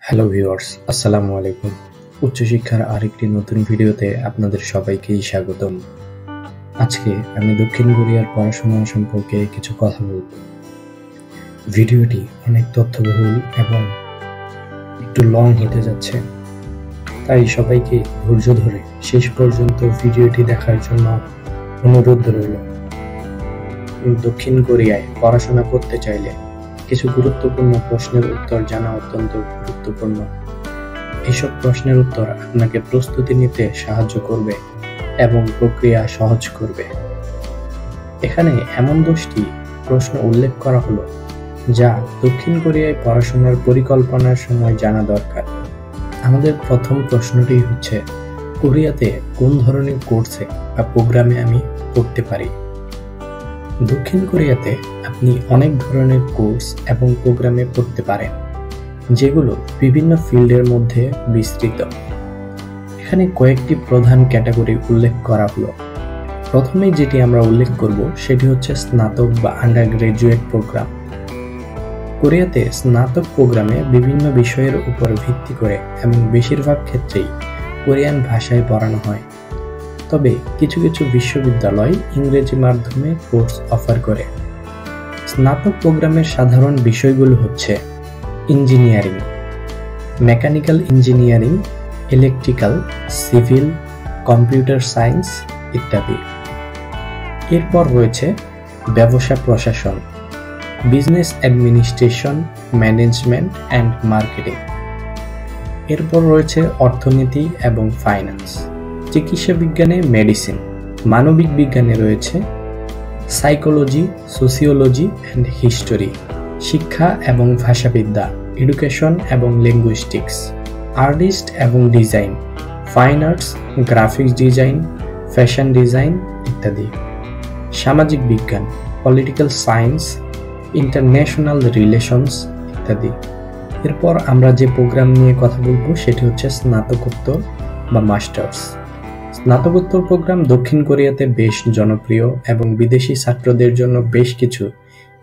Hello viewers, আসসালামু আলাইকুম। উচ্চশিক্ষার আরেকটি নতুন ভিডিওতে আপনাদের সবাইকেই স্বাগতম। আজকে আমি দক্ষিণ কোরিয়ার পড়াশোনা সম্পর্কে কিছু কথা বলব। ভিডিওটি অনেক তথ্যবহুল এবং একটু লং হতে যাচ্ছে, তাই সবাইকে ধৈর্য ধরে শেষ পর্যন্ত ভিডিওটি দেখার জন্য অনুরোধ রইল। দক্ষিণ কোরিয়ায় পড়াশোনা করতে চাইলে কিছু গুরুত্বপূর্ণ প্রশ্নের উত্তর জানা অত্যন্ত গুরুত্বপূর্ণ। এসব প্রশ্নের উত্তর আপনাকে প্রস্তুতি নিতে সাহায্য করবে এবং প্রক্রিয়া সহজ করবে। এখানে এমন 10টি প্রশ্ন উল্লেখ করা হলো যা দক্ষিণ কোরিয়ায় পড়াশোনার পরিকল্পনার সময় জানা দরকার। আমাদের প্রথম প্রশ্নটি হচ্ছে, কোরিয়াতে কোন ধরনের কোর্সে বা প্রোগ্রামে আমি পড়তে পারি? দক্ষিণ কোরিয়াতে আপনি অনেক ধরনের কোর্স এবং প্রোগ্রামে পড়তে পারেন, যেগুলো বিভিন্ন ফিল্ডের মধ্যে বিস্তৃত। এখানে কয়েকটি প্রধান ক্যাটাগরি উল্লেখ করা হলো। প্রথমেই যেটি আমরা উল্লেখ করব সেটি হচ্ছে স্নাতক বা আন্ডার গ্রাজুয়েট প্রোগ্রাম। কোরিয়াতে স্নাতক প্রোগ্রামে বিভিন্ন বিষয়ের উপর ভিত্তি করে এবং বেশিরভাগ ক্ষেত্রেই কোরিয়ান ভাষায় পড়ানো হয়। তবে কিছু কিছু বিশ্ববিদ্যালয় ইংরেজি মাধ্যমে কোর্স অফার করে। স্নাতক প্রোগ্রামের সাধারণ বিষয়গুলো হচ্ছে engineering, mechanical engineering, electrical, civil, computer science ইত্যাদি। এরপর রয়েছে ব্যবসা প্রশাসন, business administration, management and marketing. এরপর রয়েছে অর্থনীতি এবং ফাইন্যান্স, চিকিৎসা বিজ্ঞানে মেডিসিন, মানবিক বিজ্ঞানে রয়েছে সাইকোলজি, সোসিওলজি অ্যান্ড হিস্টোরি, শিক্ষা এবং ভাষাবিদ্যা, এডুকেশন এবং লিঙ্গুইস্টিক্স, আর্টিস্ট এবং design, fine arts, graphics design, fashion design ইত্যাদি। সামাজিক বিজ্ঞান, পলিটিক্যাল সায়েন্স, ইন্টারন্যাশনাল রিলেশনস ইত্যাদি। এরপর আমরা যে প্রোগ্রাম নিয়ে কথা বলবো সেটি হচ্ছে স্নাতকোত্তর বা মাস্টার্স। স্নাতকোত্তর প্রোগ্রাম দক্ষিণ কোরিয়াতে বেশ জনপ্রিয় এবং বিদেশি ছাত্রদের জন্য বেশ কিছু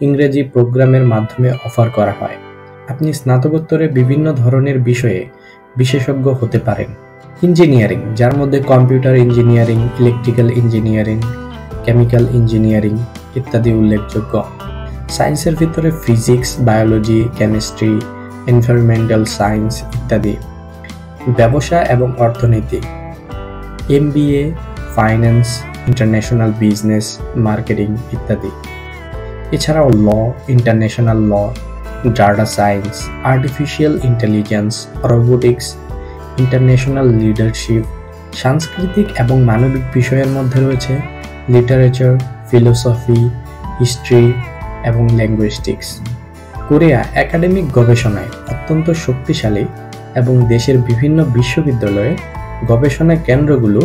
ইংরেজি প্রোগ্রামের মাধ্যমে অফার করা হয়। আপনি স্নাতকোত্তরে বিভিন্ন ধরনের বিষয়ে বিশেষজ্ঞ হতে পারেন। ইঞ্জিনিয়ারিং, যার মধ্যে computer engineering, electrical engineering, chemical engineering ইত্যাদি উল্লেখযোগ্য। সায়েন্সের ভিতরে physics, biology, chemistry, environmental science ইত্যাদি। ব্যবসা এবং অর্থনীতি, MBA, finance, international business, marketing ইত্যাদি। এছাড়াও law, international law, data science, artificial intelligence, robotics, international leadership. সাংস্কৃতিক এবং মানবিক বিষয়ের মধ্যে রয়েছে লিটারেচার, ফিলোসফি, হিস্ট্রি এবং লিঙ্গুইস্টিক্স। কোরিয়া একাডেমিক গবেষণায় অত্যন্ত শক্তিশালী এবং দেশের বিভিন্ন বিশ্ববিদ্যালয়ে গবেষণা কেন্দ্রগুলো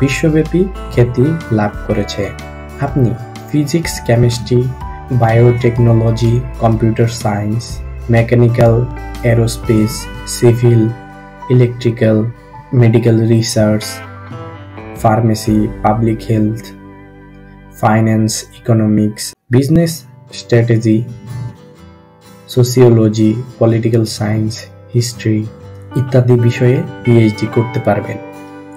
বিশ্বব্যাপী খ্যাতি লাভ করেছে। আপনি physics, chemistry, biotechnology, computer science, mechanical, aerospace, civil, electrical, medical research, pharmacy, public health, finance, economics, business strategy, sociology, political science, history ইত্যাদি বিষয়ে PhD করতে পারবেন।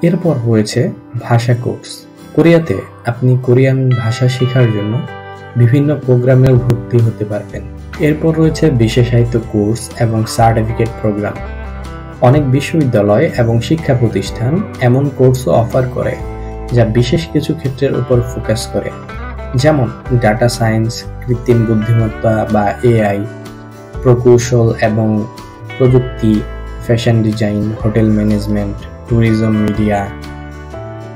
এরপর রয়েছে ভাষা কোর্স। কোরিয়াতে আপনি কোরিয়ান ভাষা শেখার জন্য বিভিন্ন প্রোগ্রামে ভর্তি হতে পারবেন। এরপর রয়েছে বিশেষায়িত কোর্স এবং সার্টিফিকেট প্রোগ্রাম। অনেক বিশ্ববিদ্যালয় এবং শিক্ষা প্রতিষ্ঠান এমন কোর্সও অফার করে যা বিশেষ কিছু ক্ষেত্রের উপর ফোকাস করে, যেমন ডাটা সায়েন্স, কৃত্রিম বুদ্ধিমত্তা বা AI, প্রকৌশল এবং প্রযুক্তি, fashion design, hotel management, tourism, media,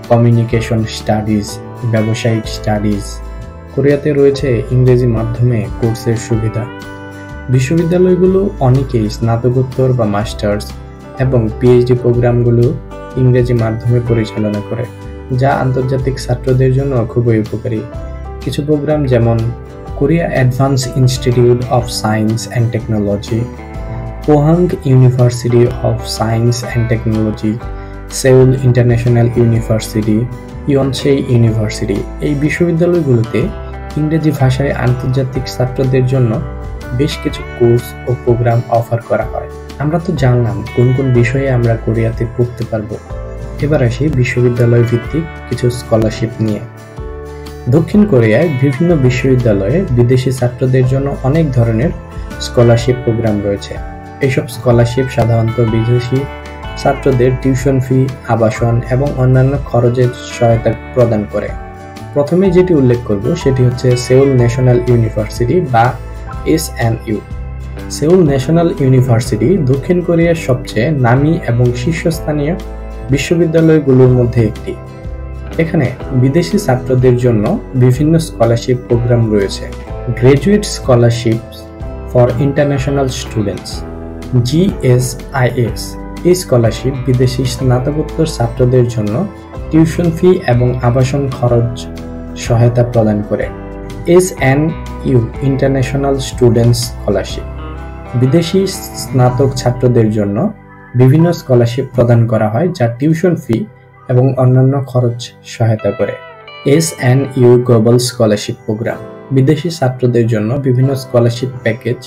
communication studies, ব্যবসায়িক স্টাডিজ। কোরিয়াতে রয়েছে ইংরেজি মাধ্যমে কোর্সের সুবিধা। বিশ্ববিদ্যালয়গুলো অনেকেই স্নাতকোত্তর বা মাস্টার্স এবং PhD প্রোগ্রামগুলো ইংরেজি মাধ্যমে পরিচালনা করে, যা আন্তর্জাতিক ছাত্রদের জন্য খুবই উপকারী। কিছু প্রোগ্রাম যেমন Korea advanced institute of science and technology, Pohang university of science and technology, Seoul international university, Yonsei university, এই বিশ্ববিদ্যালয়গুলোতে ইংরেজি ভাষায় আন্তর্জাতিক ছাত্রদের জন্য বেশ কিছু কোর্স ও প্রোগ্রাম অফার করা হয়। আমরা তো জানলাম কোন কোন বিষয়ে আমরা কোরিয়াতে পড়তে পারবো। এবার আসি বিশ্ববিদ্যালয় ভিত্তিক কিছু স্কলারশিপ নিয়ে। দক্ষিণ কোরিয়ায় বিভিন্ন বিশ্ববিদ্যালয়ে বিদেশি ছাত্রদের জন্য অনেক ধরনের স্কলারশিপ প্রোগ্রাম রয়েছে। এইসব স্কলারশিপ সাধারণত বিদেশি ছাত্রদের টিউশন ফি, আবাসন এবং অন্যান্য খরচের সহায়তা প্রদান করে। প্রথমে যেটি উল্লেখ করব সেটি হচ্ছে সেউল ন্যাশনাল ইউনিভার্সিটি বা SNU। সেউল ন্যাশনাল ইউনিভার্সিটি দক্ষিণ কোরিয়ার সবচেয়ে নামী এবং শীর্ষস্থানীয় বিশ্ববিদ্যালয়গুলোর মধ্যে একটি। এখানে বিদেশি ছাত্রদের জন্য বিভিন্ন স্কলারশিপ প্রোগ্রাম রয়েছে। Graduate scholarship for international students GSIS। এই স্কলারশিপ বিদেশি স্নাতকোত্তর ছাত্রদের জন্য টিউশন ফি এবং আবাসন খরচ সহায়তা প্রদান করে। SNU ইন্টারন্যাশনাল স্টুডেন্টস স্কলারশিপ বিদেশি স্নাতক ছাত্রদের জন্য বিভিন্ন স্কলারশিপ প্রদান করা হয় যা টিউশন ফি এবং অন্যান্য খরচ সহায়তা করে। SNU গ্লোবাল স্কলারশিপ প্রোগ্রাম বিদেশি ছাত্রদের জন্য বিভিন্ন স্কলারশিপ প্যাকেজ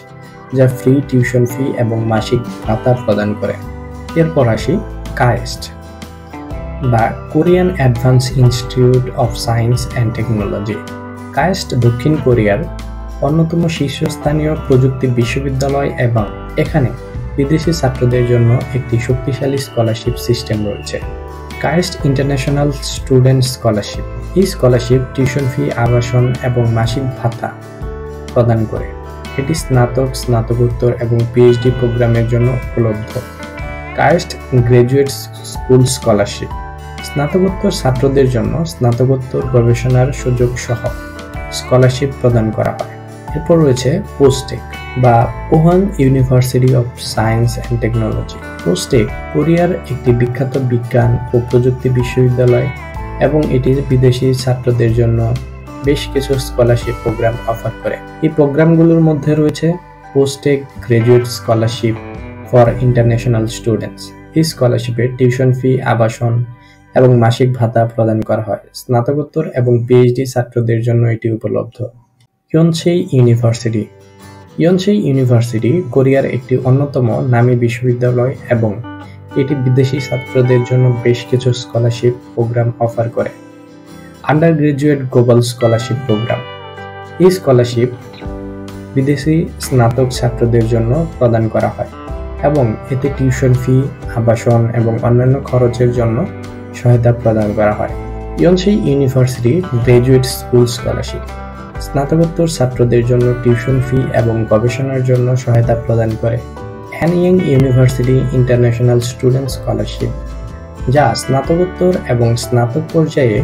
যা ফ্রি টিউশন ফি এবং মাসিক ভাতা প্রদান করে। এরপর আসি কায়েস্ট বা Korean advanced institute of science and technology. KAIST দক্ষিণ কোরিয়ার অন্যতম শীর্ষস্থানীয় প্রযুক্তি বিশ্ববিদ্যালয় এবং এখানে বিদেশি ছাত্রদের জন্য একটি শক্তিশালী স্কলারশিপ সিস্টেম রয়েছে। কায়েস্ট ইন্টারন্যাশনাল স্টুডেন্ট স্কলারশিপ এই স্কলারশিপ টিউশন ফি, আবাসন এবং মাসিক ভাতা প্রদান করে। এটি স্নাতক, স্নাতকোত্তর এবং PhD প্রোগ্রামের জন্য উপলব্ধ। কায়েস্ট গ্র্যাজুয়েট স্কুল স্কলারশিপ স্নাতকোত্তর ছাত্রদের জন্য স্নাতকোত্তর গবেষণার সুযোগ সহ স্কলারশিপ প্রদান করা হয়। এরপর রয়েছে পোস্টেক বা Pohang university of science and technology. POSTECH কোরিয়ার একটি বিখ্যাত বিজ্ঞান ও প্রযুক্তি বিশ্ববিদ্যালয় এবং এটি বিদেশি ছাত্রদের জন্য বেশ কিছু স্কলারশিপ প্রোগ্রাম অফার করে। এই প্রোগ্রামগুলোর মধ্যে রয়েছে POSTECH graduate scholarship for international students. এই স্কলারশিপে টিউশন ফি, আবাসন এবং মাসিক ভাতা প্রদান করা হয়। স্নাতকোত্তর এবং PhD ছাত্রদের জন্য এটি উপলব্ধ। ইয়নসেই ইউনিভার্সিটি ইয়নসেই ইউনিভার্সিটি কোরিয়ার একটি অন্যতম নামী বিশ্ববিদ্যালয় এবং এটি বিদেশি ছাত্রদের জন্য বেশ কিছু স্কলারশিপ প্রোগ্রাম অফার করে। Undergraduate global scholarship program এই স্কলারশিপ বিদেশি স্নাতক ছাত্রদের জন্য প্রদান করা হয় এবং এতে টিউশন ফি, আবাসন এবং অন্যান্য খরচের জন্য সহায়তা প্রদান করা হয়। ইয়নসেই ইউনিভার্সিটি গ্র্যাজুয়েট স্কুল স্কলারশিপ স্নাতকোত্তর ছাত্রদের জন্য টিউশন ফি এবং গবেষণার জন্য সহায়তা প্রদান করে। হ্যানইয়াং ইউনিভার্সিটি ইন্টারন্যাশনাল স্টুডেন্ট স্কলারশিপ যা স্নাতকোত্তর এবং স্নাতক পর্যায়ে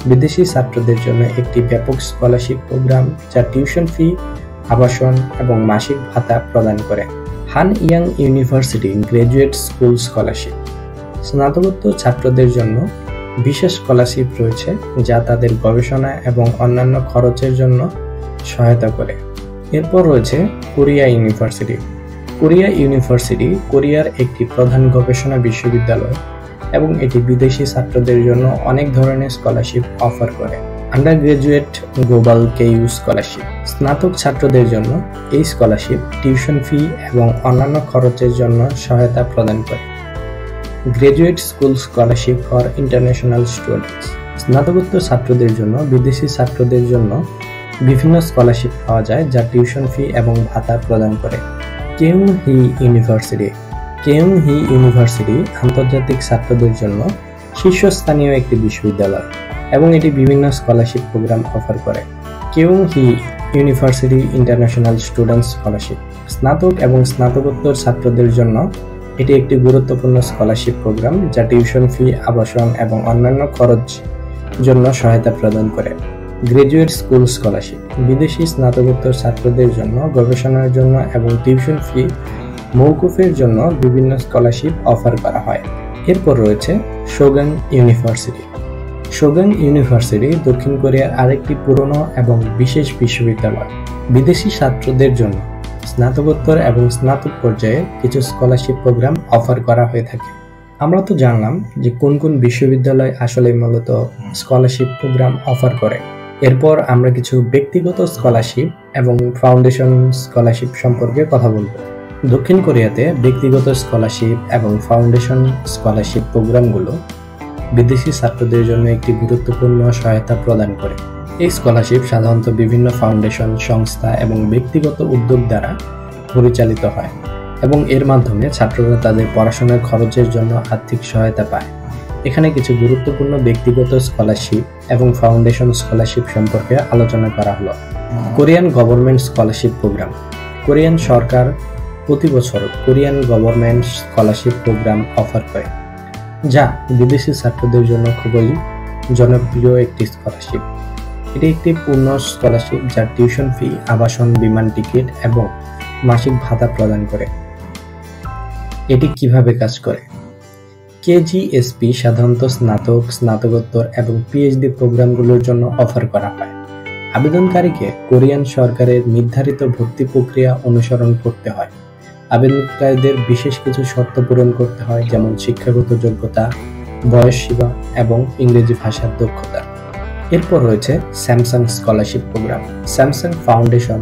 বিদেশি ছাত্রদের জন্য একটি ব্যাপক স্কলারশিপ প্রোগ্রাম যা টিউশন ফি, আবাসন এবং মাসিক ভাতা প্রদান করে। হানইয়াং ইউনিভার্সিটি গ্র্যাজুয়েট স্কুল স্কলারশিপ স্নাতকোত্তর ছাত্রদের জন্য বিশেষ স্কলারশিপ রয়েছে যা তাদের গবেষণা এবং অন্যান্য খরচের জন্য সহায়তা করে। এরপর রয়েছে কোরিয়া ইউনিভার্সিটি। কোরিয়া ইউনিভার্সিটি কোরিয়ার একটি প্রধান গবেষণা বিশ্ববিদ্যালয় এবং এটি বিদেশি ছাত্রদের জন্য অনেক ধরনের স্কলারশিপ অফার করে। Undergraduate global KU scholarship স্নাতক ছাত্রদের জন্য এই স্কলারশিপ টিউশন ফি এবং অন্যান্য খরচের জন্য সহায়তা প্রদান করে। Graduate school scholarship for international students স্নাতকোত্তর ছাত্রদের জন্য বিদেশি ছাত্রদের জন্য বিভিন্ন স্কলারশিপ পাওয়া যায় যা টিউশন ফি এবং ভাতা প্রদান করে। কেউংহি ইউনিভার্সিটি কেউংহি ইউনিভার্সিটি আন্তর্জাতিক ছাত্রদের জন্য শীর্ষস্থানীয় একটি বিশ্ববিদ্যালয় এবং এটি বিভিন্ন স্কলারশিপ প্রোগ্রাম অফার করে। কেউংহি ইউনিভার্সিটি ইন্টারন্যাশনাল স্টুডেন্টস স্কলারশিপ স্নাতক এবং স্নাতকোত্তর ছাত্রদের জন্য এটি একটি গুরুত্বপূর্ণ স্কলারশিপ প্রোগ্রাম যা টিউশন ফি, আবাসন এবং অন্যান্য খরচ জন্য সহায়তা প্রদান করে। গ্র্যাজুয়েট স্কুল স্কলারশিপ বিদেশি স্নাতকোত্তর ছাত্রদের জন্য গবেষণার জন্য এবং টিউশন ফি মওকুফের জন্য বিভিন্ন স্কলারশিপ অফার করা হয়। এরপর রয়েছে সোগাং ইউনিভার্সিটি। সোগাং ইউনিভার্সিটি দক্ষিণ কোরিয়ার আরেকটি পুরনো এবং বিশেষ বিশ্ববিদ্যালয়। বিদেশি ছাত্রদের জন্য স্নাতকোত্তর এবং স্নাতক পর্যায়ে কিছু স্কলারশিপ প্রোগ্রাম অফার করা হয়ে থাকে। আমরা তো জানলাম যে কোন কোন বিশ্ববিদ্যালয় আসলে মূলত স্কলারশিপ প্রোগ্রাম অফার করে। এরপর আমরা কিছু ব্যক্তিগত স্কলারশিপ এবং ফাউন্ডেশন স্কলারশিপ সম্পর্কে কথা বলবো। দক্ষিণ কোরিয়াতে ব্যক্তিগত স্কলারশিপ এবং ফাউন্ডেশন স্কলারশিপ প্রোগ্রামগুলো বিদেশি ছাত্রদের জন্য একটি গুরুত্বপূর্ণ সহায়তা প্রদান করে। এই স্কলারশিপ সাধারণত বিভিন্ন ফাউন্ডেশন, সংস্থা এবং ব্যক্তিগত উদ্যোগ দ্বারা পরিচালিত হয় এবং এর মাধ্যমে ছাত্ররা তাদের পড়াশোনার খরচের জন্য আর্থিক সহায়তা পায়। এখানে কিছু গুরুত্বপূর্ণ ব্যক্তিগত স্কলারশিপ এবং ফাউন্ডেশন স্কলারশিপ সম্পর্কে আলোচনা করা হলো। Korean government scholarship programme. Korean সরকার প্রতি বছর Korean government scholarship programme offer করে, যা বিদেশি ছাত্রদের জন্য খুবই জনপ্রিয় একটি স্কলারশিপ। এটি একটি পূর্ণ স্কলারশিপ যা টিউশন ফি, আবাসন, বিমান টিকিট এবং মাসিক ভাতা প্রদান করে। এটি কিভাবে কাজ করে? কেজিএসপি সাধারণত স্নাতক, স্নাতকোত্তর এবং পিএইচডি প্রোগ্রামগুলোর জন্য অফার করা হয়। আবেদনকারীকে কোরিয়ান সরকারের নির্ধারিত ভর্তি প্রক্রিয়া অনুসরণ করতে হয়। আবেদনকারীদের বিশেষ কিছু শর্ত পূরণ করতে হয়, যেমন শিক্ষাগত যোগ্যতা, বয়স সীমা এবং ইংরেজি ভাষার দক্ষতা। এরপর রয়েছে Samsung scholarship program. Samsung foundation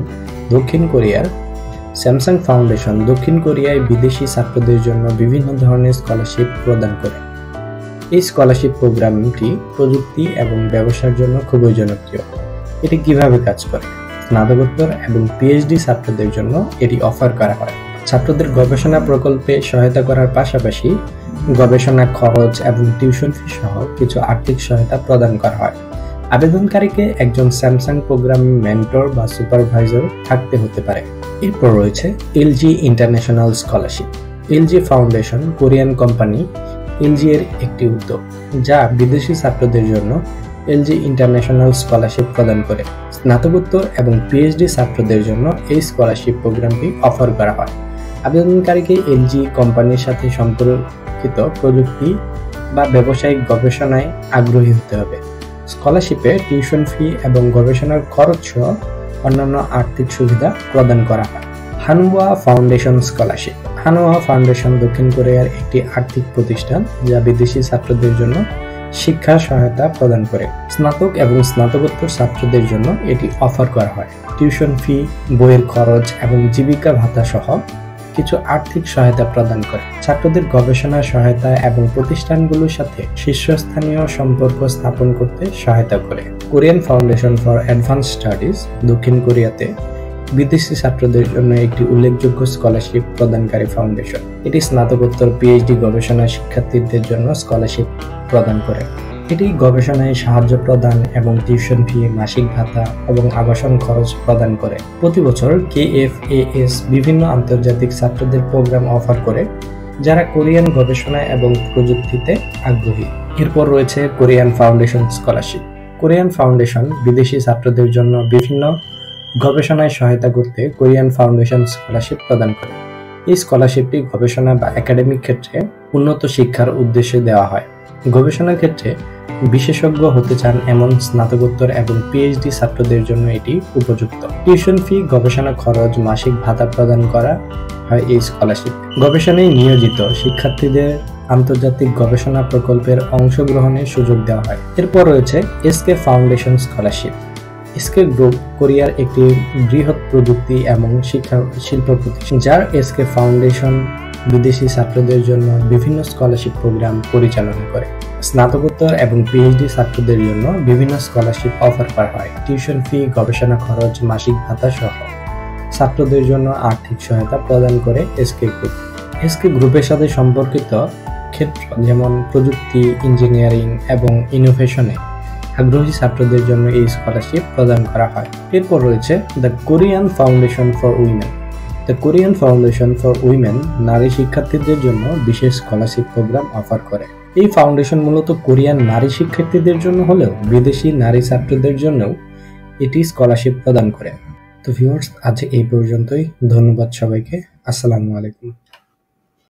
দক্ষিণ কোরিয়ায় বিদেশি ছাত্রদের জন্য বিভিন্ন ধরনের স্কলারশিপ প্রদান করে। এই স্কলারশিপ প্রোগ্রামটি প্রযুক্তি এবং ব্যবসার জন্য খুবই জনপ্রিয়। এটি কিভাবে কাজ করে? স্নাতকোত্তর এবং পিএইচডি ছাত্রদের জন্য এটি অফার করা হয়। ছাত্রদের গবেষণা প্রকল্পে সহায়তা করার পাশাপাশি গবেষণা খরচ এবং টিউশন ফি সহ কিছু আর্থিক সহায়তা প্রদান করা হয়। আবেদনকারীকে একজন স্যামসাং প্রোগ্রাম মেন্টর বা সুপারভাইজার থাকতে হতে পারে। এরপর রয়েছে LG international scholarship. LG foundation Korean company LG এর একটি উদ্যোগ, যা বিদেশি ছাত্রদের জন্য এলজি ইন্টারন্যাশনাল স্কলারশিপ প্রদান করে। স্নাতকোত্তর এবং পিএইচডি ছাত্রদের জন্য এই স্কলারশিপ প্রোগ্রামটি অফার করা হয়। আবেদনকারীকে এলজি কোম্পানির সাথে সম্পর্কিত প্রযুক্তি বা ব্যবসায়িক গবেষণায় আগ্রহী হতে হবে। স্কলারশিপে টিউশন ফি এবং গবেষণার খরচ সহ অন্যান্য আর্থিক সুবিধা প্রদান করা হয়। হানওয়া ফাউন্ডেশন স্কলারশিপ। হানওয়া ফাউন্ডেশন দক্ষিণ কোরিয়ার একটি আর্থিক প্রতিষ্ঠান যা বিদেশি ছাত্রদের জন্য শিক্ষা সহায়তা প্রদান করে। স্নাতক এবং স্নাতকোত্তর ছাত্রদের জন্য এটি অফার করা হয়। টিউশন ফি, বইয়ের খরচ এবং জীবিকা ভাতা সহ কিছু আর্থিক সহায়তা প্রদান করে। ছাত্রদের গবেষণা সহায়তা এবং প্রতিষ্ঠানগুলোর সাথে শীর্ষস্থানীয় সম্পর্ক স্থাপন করতে সহায়তা করে। Korean foundation for advance studies দক্ষিণ কোরিয়াতে বিদেশি ছাত্রদের জন্য একটি উল্লেখযোগ্য স্কলারশিপ প্রদানকারী ফাউন্ডেশন। এটি স্নাতকোত্তর, পিএইচডি গবেষণা শিক্ষার্থীদের জন্য স্কলারশিপ প্রদান করে। এটি গবেষণায় সাহায্য প্রদান এবং টিউশন ফি, মাসিক ভাতা এবং আবাসন খরচ প্রদান করে। প্রতি বছর KFAS বিভিন্ন আন্তর্জাতিক ছাত্রদের প্রোগ্রাম অফার করে যারা কোরিয়ান গবেষণা এবং প্রযুক্তিতে আগ্রহী। এরপর রয়েছে Korean foundation scholarship. Korean foundation বিদেশি ছাত্রদের জন্য বিভিন্ন গবেষণায় সহায়তা করতে কোরিয়ান ফাউন্ডেশন স্কলারশিপ প্রদান করে। এই স্কলারশিপটি গবেষণা বা একাডেমিক ক্ষেত্রে উন্নত শিক্ষার উদ্দেশ্যে দেওয়া হয়। গবেষণার ক্ষেত্রে বিশেষজ্ঞ হতে চান এমন স্নাতকোত্তর এবং পিএইচডি ছাত্রদের জন্য এটি উপযুক্ত। টিউশন ফি, গবেষণা খরচ, মাসিক ভাতা প্রদান করা হয় এই স্কলারশিপ। গবেষণায় নিয়োজিত শিক্ষার্থীদের আন্তর্জাতিক গবেষণা প্রকল্পের অংশগ্রহণের সুযোগ দেওয়া হয়। এরপর রয়েছে SK foundation scholarship. SK group কোরিয়ার একটি বৃহৎ প্রযুক্তি এবং শিল্প প্রতিষ্ঠান, যার এসকে ফাউন্ডেশন বিদেশি ছাত্রদের জন্য বিভিন্ন স্কলারশিপ প্রোগ্রাম পরিচালনা করে। স্নাতকোত্তর এবং পিএইচডি ছাত্রদের জন্য বিভিন্ন স্কলারশিপ অফার করা হয়। টিউশন ফি, গবেষণা খরচ, মাসিক ভাতা সহ ছাত্রদের জন্য আর্থিক সহায়তা প্রদান করে এসকে গ্রুপ। এসকে গ্রুপের সাথে সম্পর্কিত ক্ষেত্র যেমন প্রযুক্তি, ইঞ্জিনিয়ারিং এবং ইনোভেশনে আগ্রহী ছাত্রদের জন্য এই স্কলারশিপ প্রদান করা হয়। এরপর রয়েছে the Korean foundation for women. The Korean foundation for women নারী শিক্ষার্থীদের জন্য বিশেষ স্কলারশিপ প্রোগ্রাম অফার করে। এই ফাউন্ডেশন মূলত কোরিয়ান নারী শিক্ষার্থীদের জন্য হলেও বিদেশি নারী ছাত্রদের জন্যও এটি স্কলারশিপ প্রদান করে। তো ভিউয়ার্স, আজ এই পর্যন্তই। ধন্যবাদ সবাইকে। আসসালামু আলাইকুম।